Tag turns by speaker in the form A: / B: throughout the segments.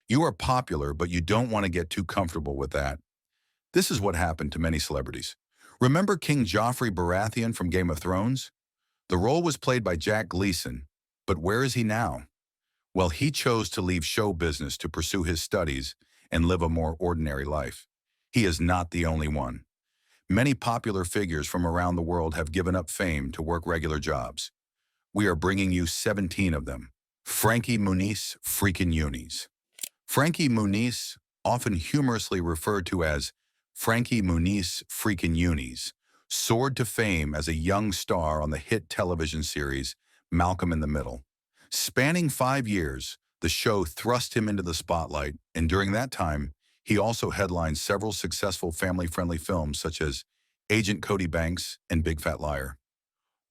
A: You are popular, but you don't want to get too comfortable with that. This is what happened to many celebrities. Remember King Joffrey Baratheon from Game of Thrones? The role was played by Jack Gleeson, but where is he now? Well, he chose to leave show business to pursue his studies and live a more ordinary life. He is not the only one. Many popular figures from around the world have given up fame to work regular jobs. We are bringing you 17 of them. Frankie Muniz, freaking Muniz. Frankie Muniz, often humorously referred to as Frankie Muniz, freaking Muniz, soared to fame as a young star on the hit television series Malcolm in the Middle. Spanning 5 years, the show thrust him into the spotlight, and during that time, he also headlined several successful family-friendly films such as Agent Cody Banks and Big Fat Liar.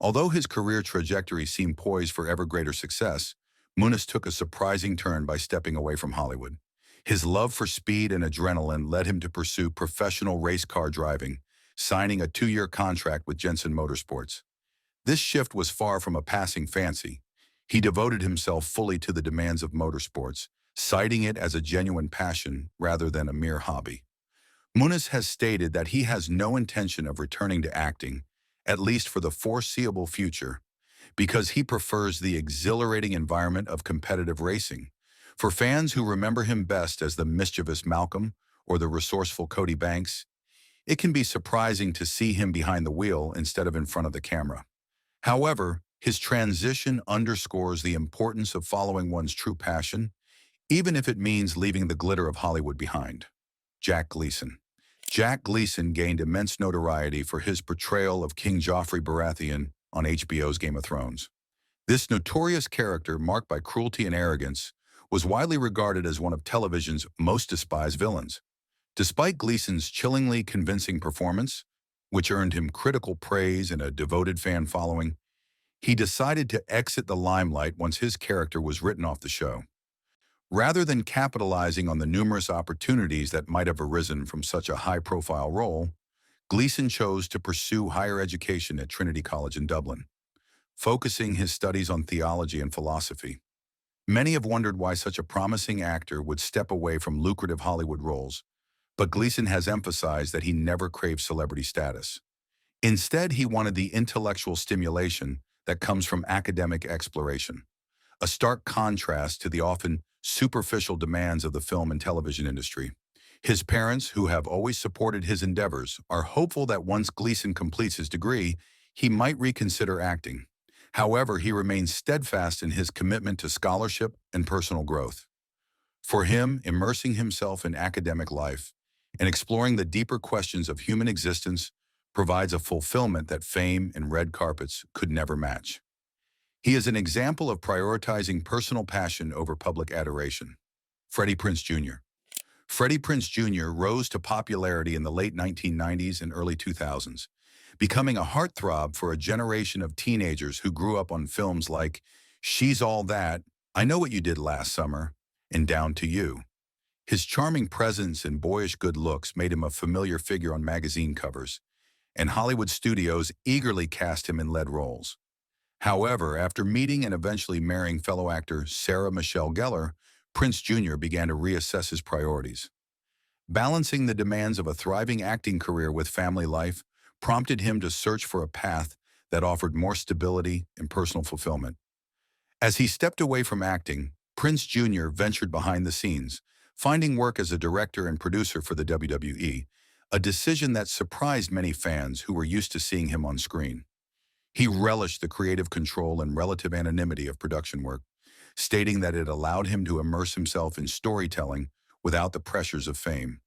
A: Although his career trajectory seemed poised for ever greater success, Muniz took a surprising turn by stepping away from Hollywood. His love for speed and adrenaline led him to pursue professional race car driving, signing a 2-year contract with Jensen Motorsports. This shift was far from a passing fancy. He devoted himself fully to the demands of motorsports, citing it as a genuine passion rather than a mere hobby. Muniz has stated that he has no intention of returning to acting, at least for the foreseeable future, because he prefers the exhilarating environment of competitive racing. For fans who remember him best as the mischievous Malcolm or the resourceful Cody Banks, it can be surprising to see him behind the wheel instead of in front of the camera. However, his transition underscores the importance of following one's true passion, even if it means leaving the glitter of Hollywood behind. Jack Gleeson. Jack Gleeson gained immense notoriety for his portrayal of King Joffrey Baratheon on HBO's Game of Thrones. This notorious character, marked by cruelty and arrogance, was widely regarded as one of television's most despised villains. Despite Gleeson's chillingly convincing performance, which earned him critical praise and a devoted fan following, he decided to exit the limelight once his character was written off the show. Rather than capitalizing on the numerous opportunities that might have arisen from such a high-profile role, Gleeson chose to pursue higher education at Trinity College in Dublin, focusing his studies on theology and philosophy. Many have wondered why such a promising actor would step away from lucrative Hollywood roles, but Gleeson has emphasized that he never craved celebrity status. Instead, he wanted the intellectual stimulation that comes from academic exploration, a stark contrast to the often superficial demands of the film and television industry. His parents, who have always supported his endeavors, are hopeful that once Gleeson completes his degree, he might reconsider acting. However, he remains steadfast in his commitment to scholarship and personal growth. For him, immersing himself in academic life and exploring the deeper questions of human existence provides a fulfillment that fame and red carpets could never match. He is an example of prioritizing personal passion over public adoration. Freddie Prinze Jr. Freddie Prinze Jr. rose to popularity in the late 1990s and early 2000s, becoming a heartthrob for a generation of teenagers who grew up on films like She's All That, I Know What You Did Last Summer, and Down to You. His charming presence and boyish good looks made him a familiar figure on magazine covers, and Hollywood studios eagerly cast him in lead roles. However, after meeting and eventually marrying fellow actor Sarah Michelle Gellar, Prinze Jr. began to reassess his priorities. Balancing the demands of a thriving acting career with family life prompted him to search for a path that offered more stability and personal fulfillment. As he stepped away from acting, Prinze Jr. ventured behind the scenes, finding work as a director and producer for the WWE, a decision that surprised many fans who were used to seeing him on screen. He relished the creative control and relative anonymity of production work, stating that it allowed him to immerse himself in storytelling without the pressures of fame.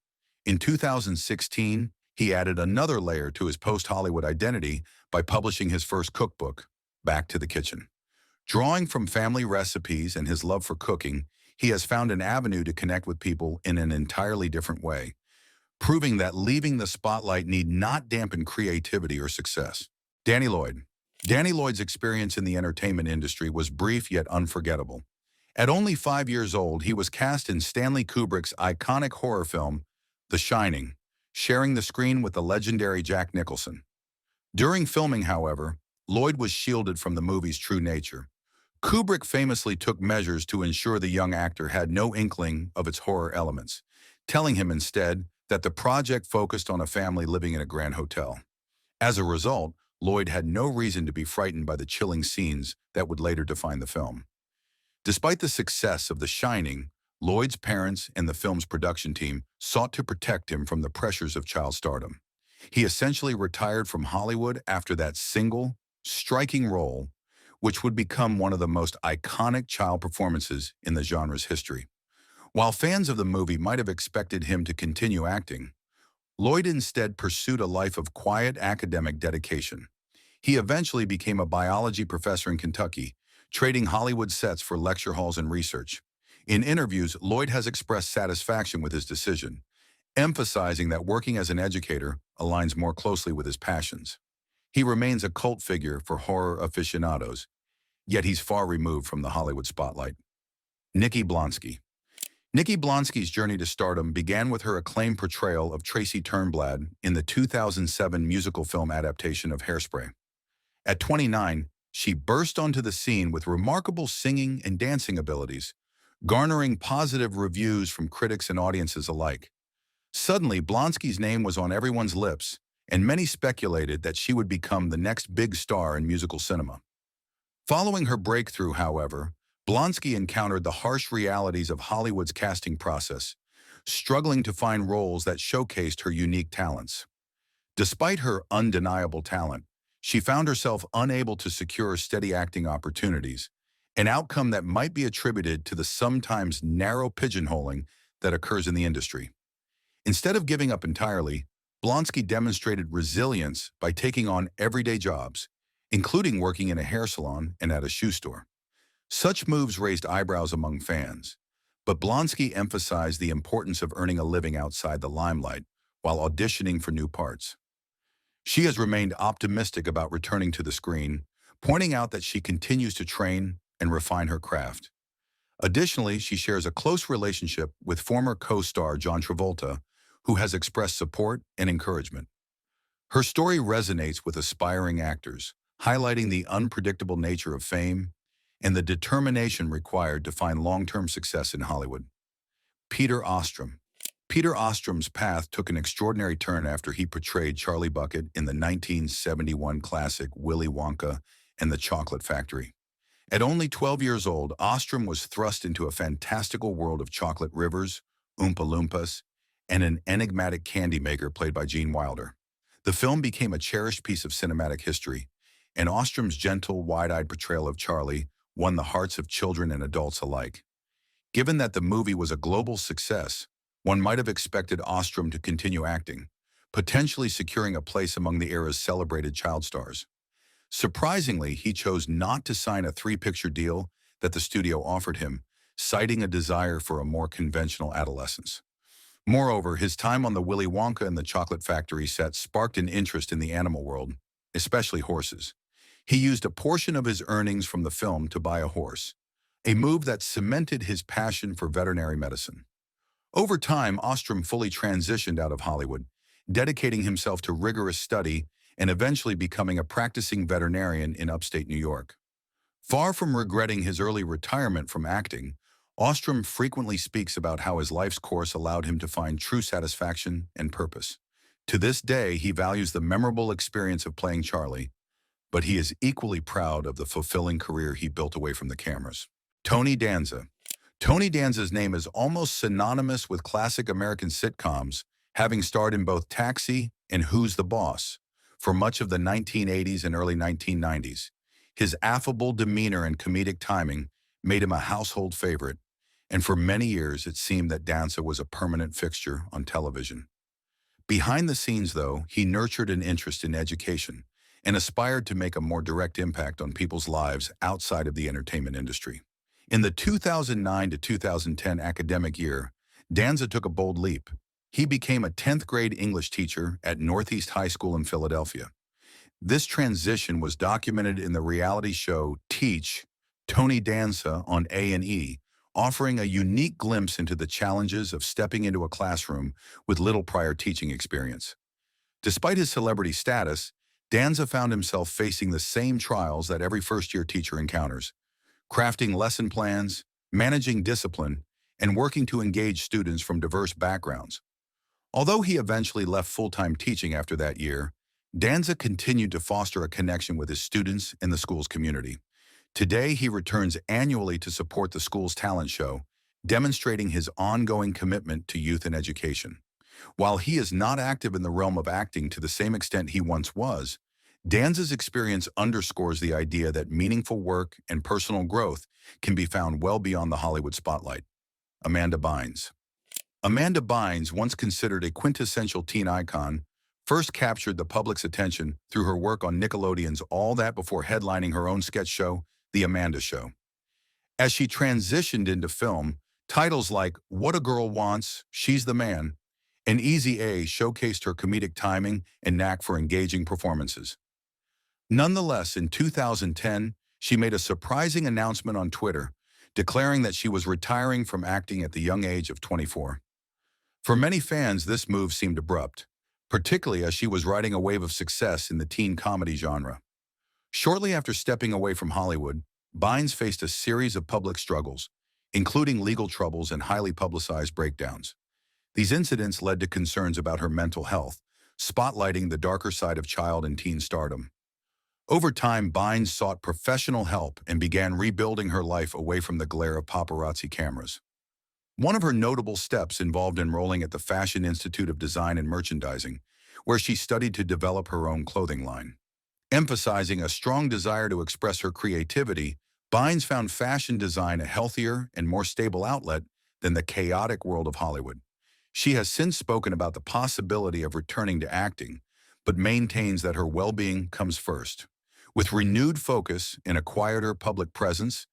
A: In 2016, he added another layer to his post-Hollywood identity by publishing his first cookbook, Back to the Kitchen. Drawing from family recipes and his love for cooking, he has found an avenue to connect with people in an entirely different way, proving that leaving the spotlight need not dampen creativity or success. Danny Lloyd. Danny Lloyd's experience in the entertainment industry was brief yet unforgettable. At only 5 years old, he was cast in Stanley Kubrick's iconic horror film, The Shining, sharing the screen with the legendary Jack Nicholson. During filming, however, Lloyd was shielded from the movie's true nature. Kubrick famously took measures to ensure the young actor had no inkling of its horror elements, telling him instead that the project focused on a family living in a grand hotel. As a result, Lloyd had no reason to be frightened by the chilling scenes that would later define the film. Despite the success of The Shining, Lloyd's parents and the film's production team sought to protect him from the pressures of child stardom. He essentially retired from Hollywood after that single, striking role, which would become one of the most iconic child performances in the genre's history. While fans of the movie might have expected him to continue acting, Lloyd instead pursued a life of quiet academic dedication. He eventually became a biology professor in Kentucky, trading Hollywood sets for lecture halls and research. In interviews, Lloyd has expressed satisfaction with his decision, emphasizing that working as an educator aligns more closely with his passions. He remains a cult figure for horror aficionados, yet he's far removed from the Hollywood spotlight. Nikki Blonsky. Nikki Blonsky's journey to stardom began with her acclaimed portrayal of Tracy Turnblad in the 2007 musical film adaptation of Hairspray. At 29, she burst onto the scene with remarkable singing and dancing abilities, garnering positive reviews from critics and audiences alike. Suddenly, Blonsky's name was on everyone's lips, and many speculated that she would become the next big star in musical cinema. Following her breakthrough, however, Blonsky encountered the harsh realities of Hollywood's casting process, struggling to find roles that showcased her unique talents. Despite her undeniable talent, she found herself unable to secure steady acting opportunities, an outcome that might be attributed to the sometimes narrow pigeonholing that occurs in the industry. Instead of giving up entirely, Blonsky demonstrated resilience by taking on everyday jobs, including working in a hair salon and at a shoe store. Such moves raised eyebrows among fans, but Blonsky emphasized the importance of earning a living outside the limelight while auditioning for new parts. She has remained optimistic about returning to the screen, pointing out that she continues to train and refine her craft. Additionally, she shares a close relationship with former co-star John Travolta, who has expressed support and encouragement. Her story resonates with aspiring actors, highlighting the unpredictable nature of fame and the determination required to find long-term success in Hollywood. Peter Ostrum. Peter Ostrum's path took an extraordinary turn after he portrayed Charlie Bucket in the 1971 classic Willy Wonka and the Chocolate Factory. At only 12 years old, Ostrum was thrust into a fantastical world of chocolate rivers, Oompa Loompas, and an enigmatic candy maker played by Gene Wilder. The film became a cherished piece of cinematic history, and Ostrum's gentle, wide-eyed portrayal of Charlie won the hearts of children and adults alike. Given that the movie was a global success, one might have expected Ostrum to continue acting, potentially securing a place among the era's celebrated child stars. Surprisingly, he chose not to sign a three-picture deal that the studio offered him, citing a desire for a more conventional adolescence. Moreover, his time on the Willy Wonka and the Chocolate Factory set sparked an interest in the animal world, especially horses. He used a portion of his earnings from the film to buy a horse, a move that cemented his passion for veterinary medicine. Over time, Ostrum fully transitioned out of Hollywood, dedicating himself to rigorous study and eventually becoming a practicing veterinarian in upstate New York. Far from regretting his early retirement from acting, Ostrum frequently speaks about how his life's course allowed him to find true satisfaction and purpose. To this day, he values the memorable experience of playing Charlie, but he is equally proud of the fulfilling career he built away from the cameras. Tony Danza. Tony Danza's name is almost synonymous with classic American sitcoms, having starred in both Taxi and Who's the Boss for much of the 1980s and early 1990s. His affable demeanor and comedic timing made him a household favorite, and for many years it seemed that Danza was a permanent fixture on television. Behind the scenes, though, he nurtured an interest in education and aspired to make a more direct impact on people's lives outside of the entertainment industry. In the 2009 to 2010 academic year, Danza took a bold leap. He became a 10th grade English teacher at Northeast High School in Philadelphia. This transition was documented in the reality show Teach, Tony Danza on A&E, offering a unique glimpse into the challenges of stepping into a classroom with little prior teaching experience. Despite his celebrity status, Danza found himself facing the same trials that every first-year teacher encounters: crafting lesson plans, managing discipline, and working to engage students from diverse backgrounds. Although he eventually left full-time teaching after that year, Danza continued to foster a connection with his students and the school's community. Today, he returns annually to support the school's talent show, demonstrating his ongoing commitment to youth and education. While he is not active in the realm of acting to the same extent he once was, Danza's experience underscores the idea that meaningful work and personal growth can be found well beyond the Hollywood spotlight. Amanda Bynes. Amanda Bynes, once considered a quintessential teen icon, first captured the public's attention through her work on Nickelodeon's All That before headlining her own sketch show, The Amanda Show. As she transitioned into film, titles like What a Girl Wants, She's the Man, and Easy A showcased her comedic timing and knack for engaging performances. Nonetheless, in 2010, she made a surprising announcement on Twitter, declaring that she was retiring from acting at the young age of 24. For many fans, this move seemed abrupt, particularly as she was riding a wave of success in the teen comedy genre. Shortly after stepping away from Hollywood, Bynes faced a series of public struggles, including legal troubles and highly publicized breakdowns. These incidents led to concerns about her mental health, spotlighting the darker side of child and teen stardom. Over time, Bynes sought professional help and began rebuilding her life away from the glare of paparazzi cameras. One of her notable steps involved enrolling at the Fashion Institute of Design and Merchandising, where she studied to develop her own clothing line. Emphasizing a strong desire to express her creativity, Bynes found fashion design a healthier and more stable outlet than the chaotic world of Hollywood. She has since spoken about the possibility of returning to acting, but maintains that her well-being comes first. With renewed focus and a quieter public presence,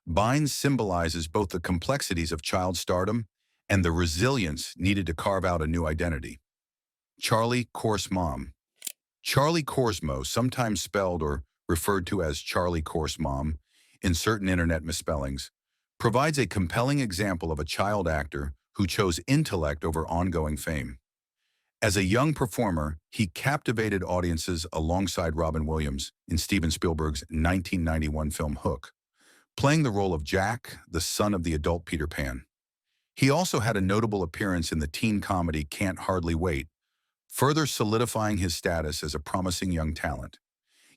A: Bynes symbolizes both the complexities of child stardom and the resilience needed to carve out a new identity. Charlie Korsmo. Charlie Korsmo, sometimes spelled or referred to as Charlie Korsmo in certain internet misspellings, provides a compelling example of a child actor who chose intellect over ongoing fame. As a young performer, he captivated audiences alongside Robin Williams in Steven Spielberg's 1991 film Hook, playing the role of Jack, the son of the adult Peter Pan. He also had a notable appearance in the teen comedy Can't Hardly Wait, further solidifying his status as a promising young talent.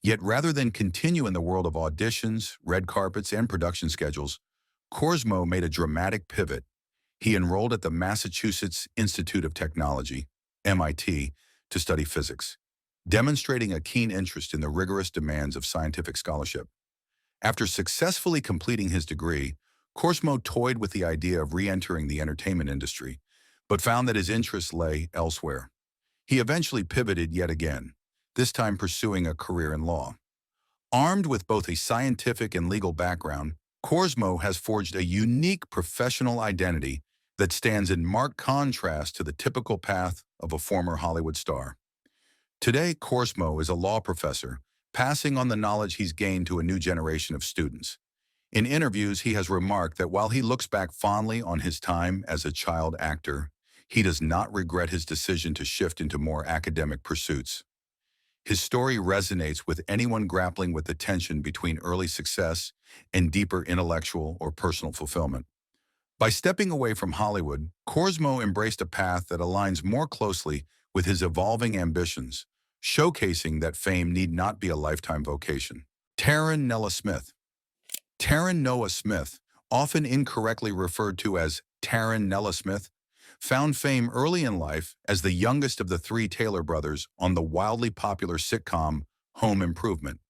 A: Yet rather than continue in the world of auditions, red carpets, and production schedules, Korsmo made a dramatic pivot. He enrolled at the Massachusetts Institute of Technology, MIT, to study physics, demonstrating a keen interest in the rigorous demands of scientific scholarship. After successfully completing his degree, Korsmo toyed with the idea of re-entering the entertainment industry, but found that his interests lay elsewhere. He eventually pivoted yet again, this time pursuing a career in law. Armed with both a scientific and legal background, Korsmo has forged a unique professional identity that stands in marked contrast to the typical path of a former Hollywood star. Today, Korsmo is a law professor, passing on the knowledge he's gained to a new generation of students. In interviews, he has remarked that while he looks back fondly on his time as a child actor, he does not regret his decision to shift into more academic pursuits. His story resonates with anyone grappling with the tension between early success and deeper intellectual or personal fulfillment. By stepping away from Hollywood, Korsmo embraced a path that aligns more closely with his evolving ambitions, showcasing that fame need not be a lifetime vocation. Taran Noah Smith. Taran Noah Smith, often incorrectly referred to as Taran Noah Smith, found fame early in life as the youngest of the three Taylor brothers on the wildly popular sitcom Home Improvement.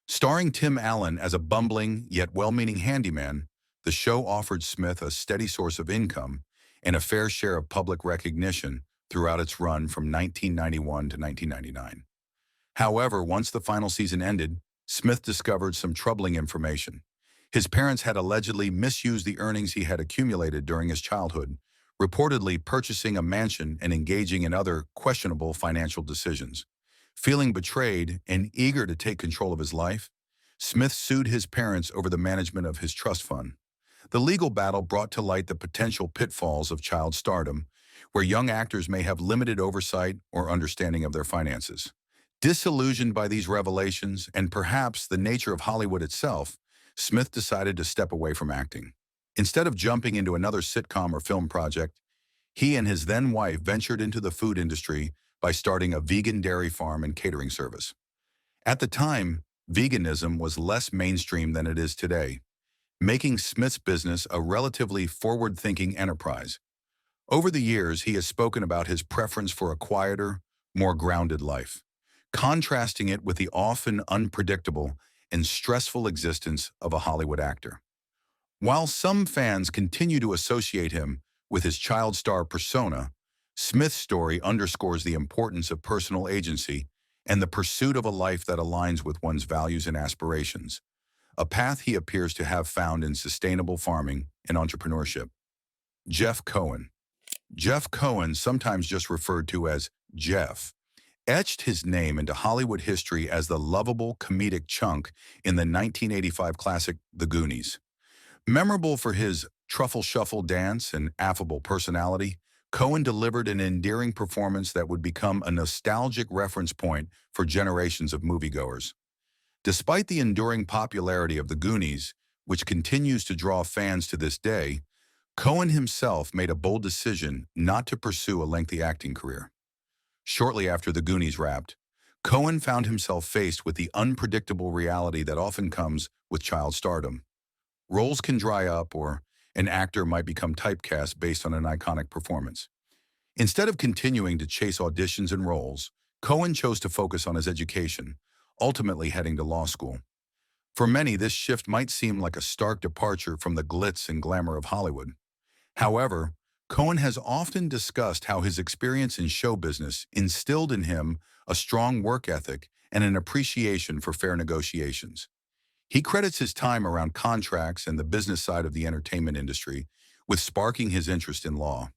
A: Starring Tim Allen as a bumbling yet well-meaning handyman, the show offered Smith a steady source of income and a fair share of public recognition throughout its run from 1991 to 1999. However, once the final season ended, Smith discovered some troubling information. His parents had allegedly misused the earnings he had accumulated during his childhood, reportedly purchasing a mansion and engaging in other questionable financial decisions. Feeling betrayed and eager to take control of his life, Smith sued his parents over the management of his trust fund. The legal battle brought to light the potential pitfalls of child stardom, where young actors may have limited oversight or understanding of their finances. Disillusioned by these revelations and perhaps the nature of Hollywood itself, Smith decided to step away from acting. Instead of jumping into another sitcom or film project, he and his then-wife ventured into the food industry by starting a vegan dairy farm and catering service. At the time, veganism was less mainstream than it is today, making Smith's business a relatively forward-thinking enterprise. Over the years, he has spoken about his preference for a quieter, more grounded life, contrasting it with the often unpredictable and stressful existence of a Hollywood actor. While some fans continue to associate him with his child star persona, Smith's story underscores the importance of personal agency and the pursuit of a life that aligns with one's values and aspirations, a path he appears to have found in sustainable farming and entrepreneurship. Jeff Cohen. Jeff Cohen, sometimes just referred to as Jeff, etched his name into Hollywood history as the lovable comedic chunk in the 1985 classic The Goonies. Memorable for his truffle shuffle dance and affable personality, Cohen delivered an endearing performance that would become a nostalgic reference point for generations of moviegoers. Despite the enduring popularity of The Goonies, which continues to draw fans to this day, Cohen himself made a bold decision not to pursue a lengthy acting career. Shortly after The Goonies wrapped, Cohen found himself faced with the unpredictable reality that often comes with child stardom. Roles can dry up, or an actor might become typecast based on an iconic performance. Instead of continuing to chase auditions and roles, Cohen chose to focus on his education, ultimately heading to law school. For many, this shift might seem like a stark departure from the glitz and glamour of Hollywood. However, Cohen has often discussed how his experience in show business instilled in him a strong work ethic and an appreciation for fair negotiations. He credits his time around contracts and the business side of the entertainment industry with sparking his interest in law.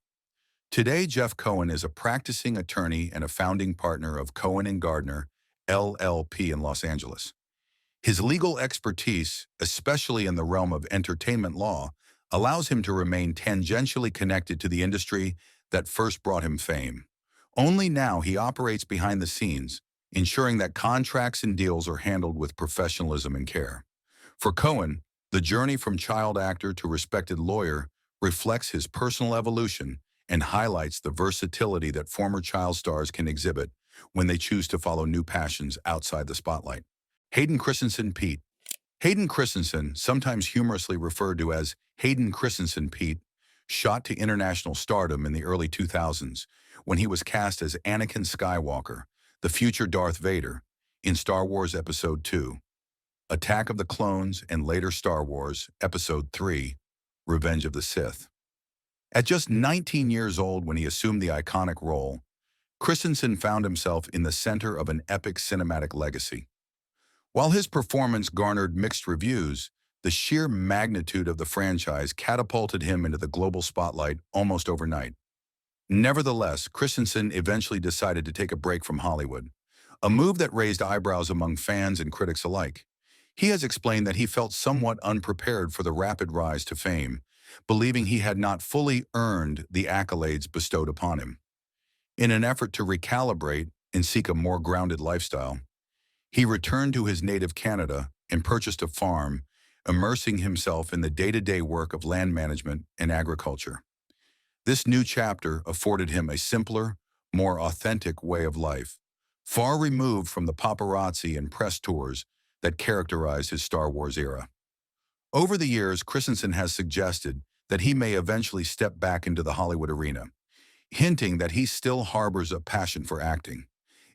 A: Today, Jeff Cohen is a practicing attorney and a founding partner of Cohen and Gardner, LLP in Los Angeles. His legal expertise, especially in the realm of entertainment law, allows him to remain tangentially connected to the industry that first brought him fame. Only now he operates behind the scenes, ensuring that contracts and deals are handled with professionalism and care. For Cohen, the journey from child actor to respected lawyer reflects his personal evolution and highlights the versatility that former child stars can exhibit when they choose to follow new passions outside the spotlight. Hayden Christensen Pete. Hayden Christensen, sometimes humorously referred to as Hayden Christensen Pete, shot to international stardom in the early 2000s when he was cast as Anakin Skywalker, the future Darth Vader, in Star Wars Episode II, Attack of the Clones, and later Star Wars Episode III, Revenge of the Sith. At just 19 years old when he assumed the iconic role, Christensen found himself in the center of an epic cinematic legacy. While his performance garnered mixed reviews, the sheer magnitude of the franchise catapulted him into the global spotlight almost overnight. Nevertheless, Christensen eventually decided to take a break from Hollywood, a move that raised eyebrows among fans and critics alike. He has explained that he felt somewhat unprepared for the rapid rise to fame, believing he had not fully earned the accolades bestowed upon him. In an effort to recalibrate and seek a more grounded lifestyle, he returned to his native Canada and purchased a farm, immersing himself in the day-to-day work of land management and agriculture. This new chapter afforded him a simpler, more authentic way of life, far removed from the paparazzi and press tours that characterized his Star Wars era. Over the years, Christensen has suggested that he may eventually step back into the Hollywood arena, hinting that he still harbors a passion for acting.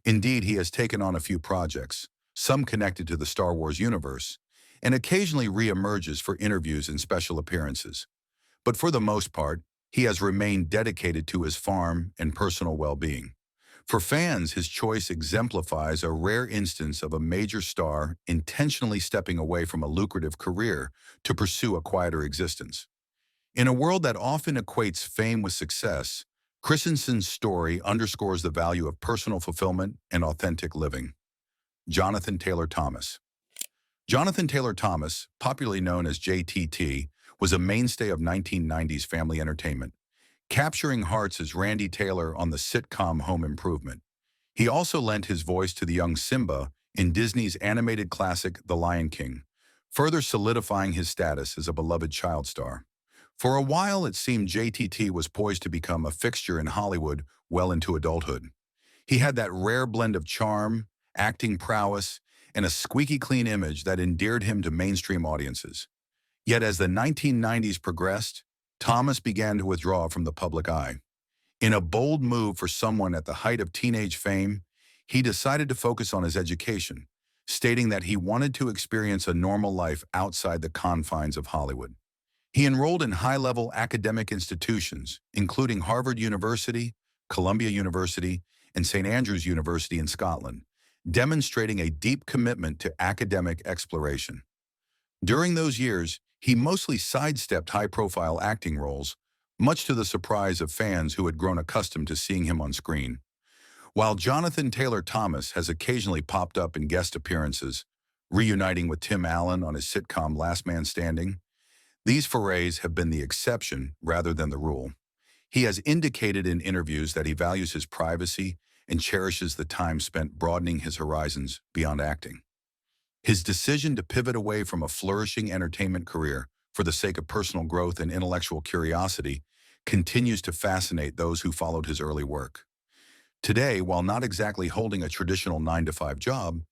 A: Indeed, he has taken on a few projects, some connected to the Star Wars universe, and occasionally re-emerges for interviews and special appearances. But for the most part, he has remained dedicated to his farm and personal well-being. For fans, his choice exemplifies a rare instance of a major star intentionally stepping away from a lucrative career to pursue a quieter existence. In a world that often equates fame with success, Christensen's story underscores the value of personal fulfillment and authentic living. Jonathan Taylor Thomas. Jonathan Taylor Thomas, popularly known as JTT, was a mainstay of 1990s family entertainment, capturing hearts as Randy Taylor on the sitcom Home Improvement. He also lent his voice to the young Simba in Disney's animated classic The Lion King, further solidifying his status as a beloved child star. For a while, it seemed JTT was poised to become a fixture in Hollywood well into adulthood. He had that rare blend of charm, acting prowess, and a squeaky clean image that endeared him to mainstream audiences. Yet as the 1990s progressed, Thomas began to withdraw from the public eye. In a bold move for someone at the height of teenage fame, he decided to focus on his education, stating that he wanted to experience a normal life outside the confines of Hollywood. He enrolled in high-level academic institutions, including Harvard University, Columbia University, and St. Andrews University in Scotland, demonstrating a deep commitment to academic exploration. During those years, he mostly sidestepped high-profile acting roles, much to the surprise of fans who had grown accustomed to seeing him on screen. While Jonathan Taylor Thomas has occasionally popped up in guest appearances, reuniting with Tim Allen on his sitcom Last Man Standing, these forays have been the exception rather than the rule. He has indicated in interviews that he values his privacy and cherishes the time spent broadening his horizons beyond acting. His decision to pivot away from a flourishing entertainment career for the sake of personal growth and intellectual curiosity continues to fascinate those who followed his early work. Today, while not exactly holding a traditional 9-to-5 job,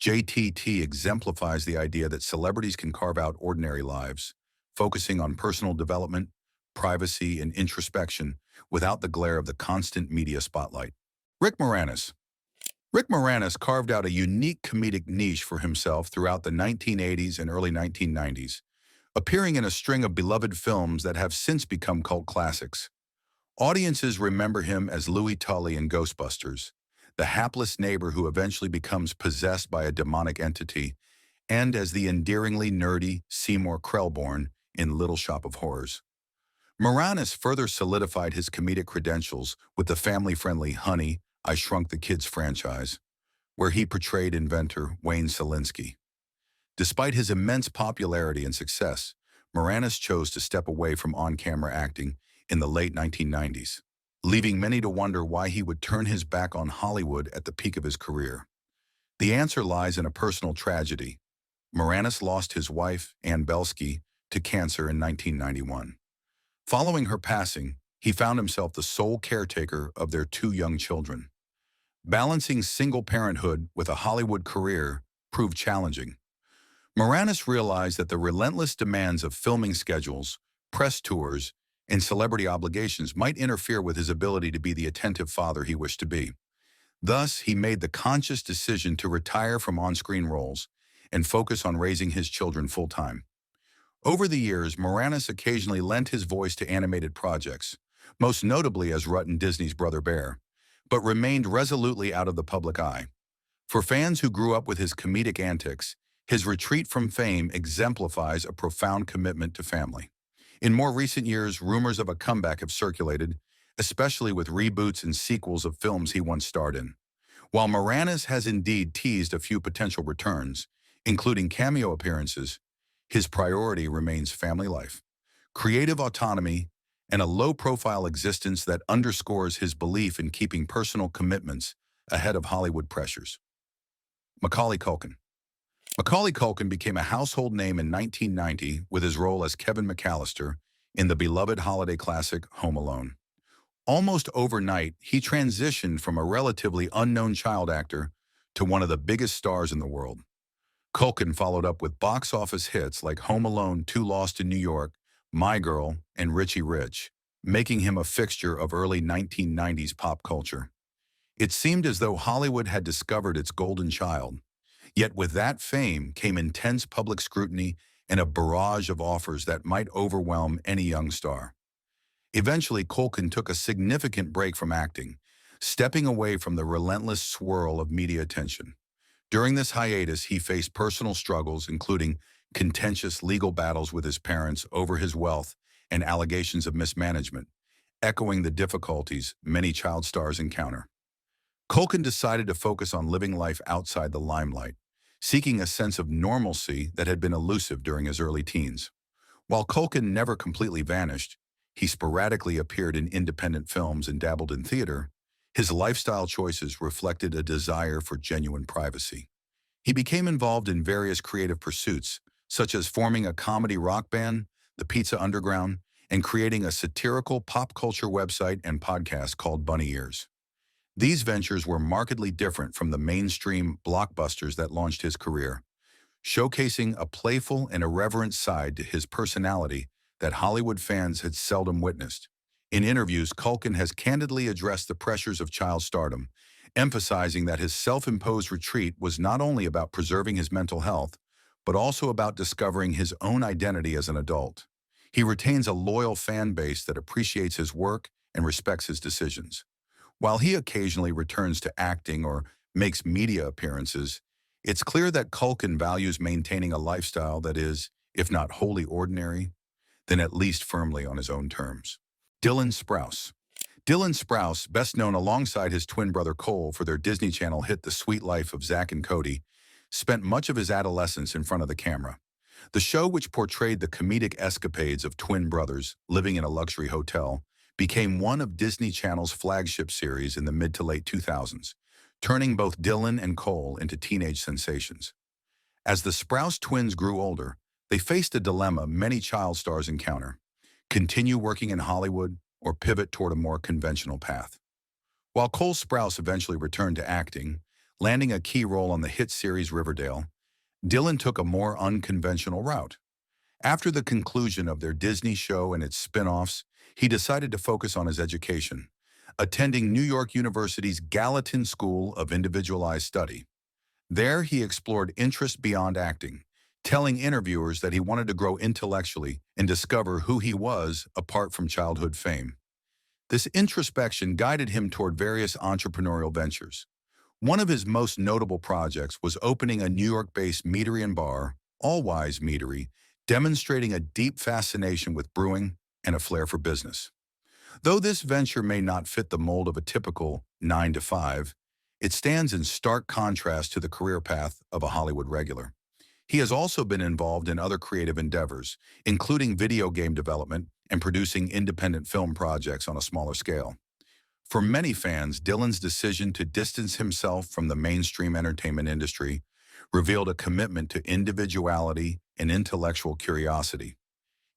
A: JTT exemplifies the idea that celebrities can carve out ordinary lives, focusing on personal development, privacy, and introspection without the glare of the constant media spotlight. Rick Moranis. Rick Moranis carved out a unique comedic niche for himself throughout the 1980s and early 1990s, appearing in a string of beloved films that have since become cult classics. Audiences remember him as Louis Tully in Ghostbusters, the hapless neighbor who eventually becomes possessed by a demonic entity, and as the endearingly nerdy Seymour Krelborn in Little Shop of Horrors. Moranis further solidified his comedic credentials with the family-friendly Honey, I Shrunk the Kids franchise, where he portrayed inventor Wayne Selinsky. Despite his immense popularity and success, Moranis chose to step away from on-camera acting in the late 1990s, leaving many to wonder why he would turn his back on Hollywood at the peak of his career. The answer lies in a personal tragedy. Moranis lost his wife, Ann Belsky, to cancer in 1991. Following her passing, he found himself the sole caretaker of their 2 young children. Balancing single parenthood with a Hollywood career proved challenging. Moranis realized that the relentless demands of filming schedules, press tours, and celebrity obligations might interfere with his ability to be the attentive father he wished to be. Thus, he made the conscious decision to retire from on-screen roles and focus on raising his children full-time. Over the years, Moranis occasionally lent his voice to animated projects, most notably as Rutt in Disney's Brother Bear, but remained resolutely out of the public eye. For fans who grew up with his comedic antics, his retreat from fame exemplifies a profound commitment to family. In more recent years, rumors of a comeback have circulated, especially with reboots and sequels of films he once starred in. While Moranis has indeed teased a few potential returns, including cameo appearances, his priority remains family life, creative autonomy, and a low-profile existence that underscores his belief in keeping personal commitments ahead of Hollywood pressures. Macaulay Culkin. Macaulay Culkin became a household name in 1990 with his role as Kevin McAllister in the beloved holiday classic Home Alone. Almost overnight, he transitioned from a relatively unknown child actor to one of the biggest stars in the world. Culkin followed up with box office hits like Home Alone, 2 Lost in New York, My Girl, and Richie Rich, making him a fixture of early 1990s pop culture. It seemed as though Hollywood had discovered its golden child. Yet with that fame came intense public scrutiny and a barrage of offers that might overwhelm any young star. Eventually, Culkin took a significant break from acting, stepping away from the relentless swirl of media attention. During this hiatus, he faced personal struggles, including contentious legal battles with his parents over his wealth and allegations of mismanagement, echoing the difficulties many child stars encounter. Culkin decided to focus on living life outside the limelight, seeking a sense of normalcy that had been elusive during his early teens. While Culkin never completely vanished, he sporadically appeared in independent films and dabbled in theater. His lifestyle choices reflected a desire for genuine privacy. He became involved in various creative pursuits, such as forming a comedy rock band, the Pizza Underground, and creating a satirical pop culture website and podcast called Bunny Ears. These ventures were markedly different from the mainstream blockbusters that launched his career, showcasing a playful and irreverent side to his personality that Hollywood fans had seldom witnessed. In interviews, Culkin has candidly addressed the pressures of child stardom, emphasizing that his self-imposed retreat was not only about preserving his mental health, but also about discovering his own identity as an adult. He retains a loyal fan base that appreciates his work and respects his decisions. While he occasionally returns to acting or makes media appearances, it's clear that Culkin values maintaining a lifestyle that is, if not wholly ordinary, then at least firmly on his own terms. Dylan Sprouse. Dylan Sprouse, best known alongside his twin brother Cole for their Disney Channel hit The Sweet Life of Zack and Cody, spent much of his adolescence in front of the camera. The show, which portrayed the comedic escapades of twin brothers living in a luxury hotel, became one of Disney Channel's flagship series in the mid to late 2000s, turning both Dylan and Cole into teenage sensations. As the Sprouse twins grew older, they faced a dilemma many child stars encounter: continue working in Hollywood or pivot toward a more conventional path. While Cole Sprouse eventually returned to acting, landing a key role on the hit series Riverdale, Dylan took a more unconventional route. After the conclusion of their Disney show and its spin-offs, he decided to focus on his education, attending New York University's Gallatin School of Individualized Study. There, he explored interests beyond acting, telling interviewers that he wanted to grow intellectually and discover who he was apart from childhood fame. This introspection guided him toward various entrepreneurial ventures. One of his most notable projects was opening a New York-based meadery and bar, All Wise Meadery, demonstrating a deep fascination with brewing and a flair for business. Though this venture may not fit the mold of a typical 9-to-5, it stands in stark contrast to the career path of a Hollywood regular. He has also been involved in other creative endeavors, including video game development and producing independent film projects on a smaller scale. For many fans, Dylan's decision to distance himself from the mainstream entertainment industry revealed a commitment to individuality and intellectual curiosity.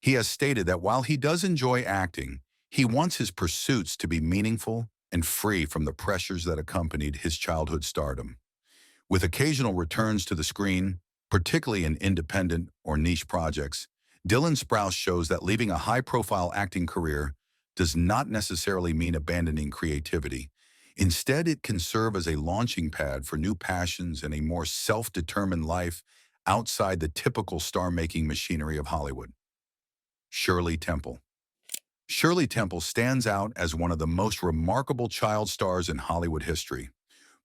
A: He has stated that while he does enjoy acting, he wants his pursuits to be meaningful and free from the pressures that accompanied his childhood stardom. With occasional returns to the screen, particularly in independent or niche projects, Dylan Sprouse shows that leaving a high-profile acting career does not necessarily mean abandoning creativity. Instead, it can serve as a launching pad for new passions and a more self-determined life outside the typical star-making machinery of Hollywood. Shirley Temple. Shirley Temple stands out as one of the most remarkable child stars in Hollywood history.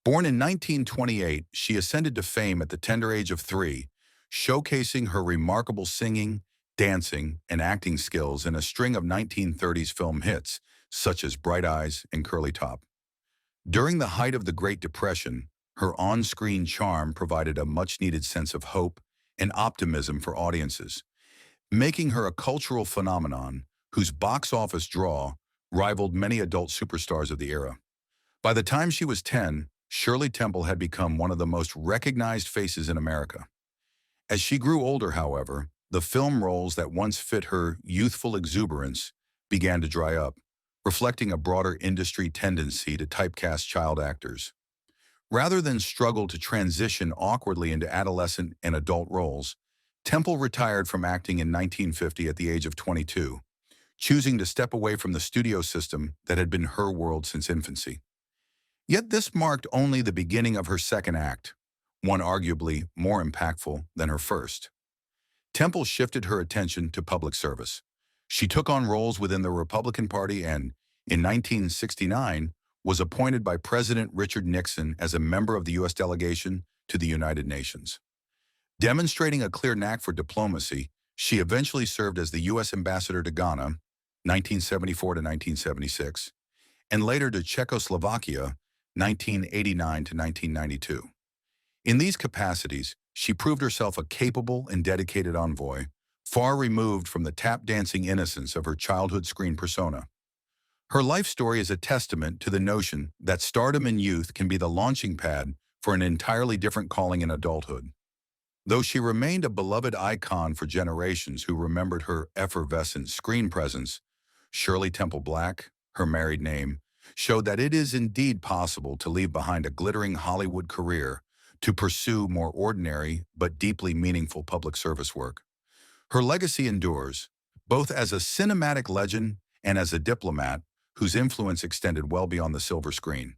A: Born in 1928, she ascended to fame at the tender age of 3, showcasing her remarkable singing, dancing, and acting skills in a string of 1930s film hits, such as Bright Eyes and Curly Top. During the height of the Great Depression, her on-screen charm provided a much-needed sense of hope and optimism for audiences, making her a cultural phenomenon whose box office draw rivaled many adult superstars of the era. By the time she was 10, Shirley Temple had become one of the most recognized faces in America. As she grew older, however, the film roles that once fit her youthful exuberance began to dry up, reflecting a broader industry tendency to typecast child actors. Rather than struggle to transition awkwardly into adolescent and adult roles, Temple retired from acting in 1950 at the age of 22, choosing to step away from the studio system that had been her world since infancy. Yet this marked only the beginning of her second act, one arguably more impactful than her first. Temple shifted her attention to public service. She took on roles within the Republican Party and, in 1969, was appointed by President Richard Nixon as a member of the U.S. delegation to the United Nations. Demonstrating a clear knack for diplomacy, she eventually served as the U.S. ambassador to Ghana, 1974 to 1976, and later to Czechoslovakia, 1989 to 1992. In these capacities, she proved herself a capable and dedicated envoy, far removed from the tap-dancing innocence of her childhood screen persona. Her life story is a testament to the notion that stardom in youth can be the launching pad for an entirely different calling in adulthood. Though she remained a beloved icon for generations who remembered her effervescent screen presence, Shirley Temple Black, her married name, showed that it is indeed possible to leave behind a glittering Hollywood career to pursue more ordinary but deeply meaningful public service work. Her legacy endures, both as a cinematic legend and as a diplomat whose influence extended well beyond the silver screen.